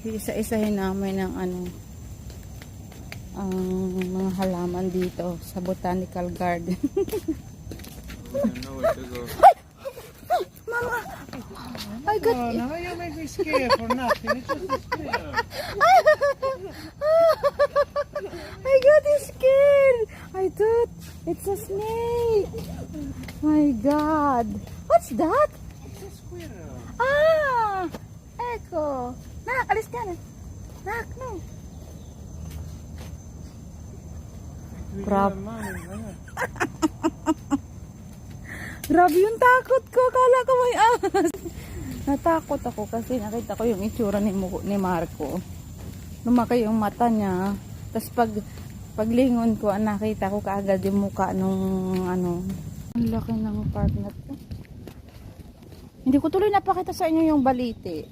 Isa-isahin namin ng ang mga halaman dito sa botanical garden. Mama! I got Oh, now you make me scared for nothing. It's just a scare. I got scared. I thought it's a snake. My God. What's that? It's a squirrel. Ah! Eko. Nak, alis ka na. Nak, no. Crap. Grabe yung takot ko. Kala ko may ahas. Natakot ako kasi nakita ko yung itsura ni Marco. Lumaki yung mata niya. Tapos paglingon ko, nakita ko kaagad yung mukha nung Ang laki ng park na to. Hindi ko tuloy napakita sa inyo yung baliti.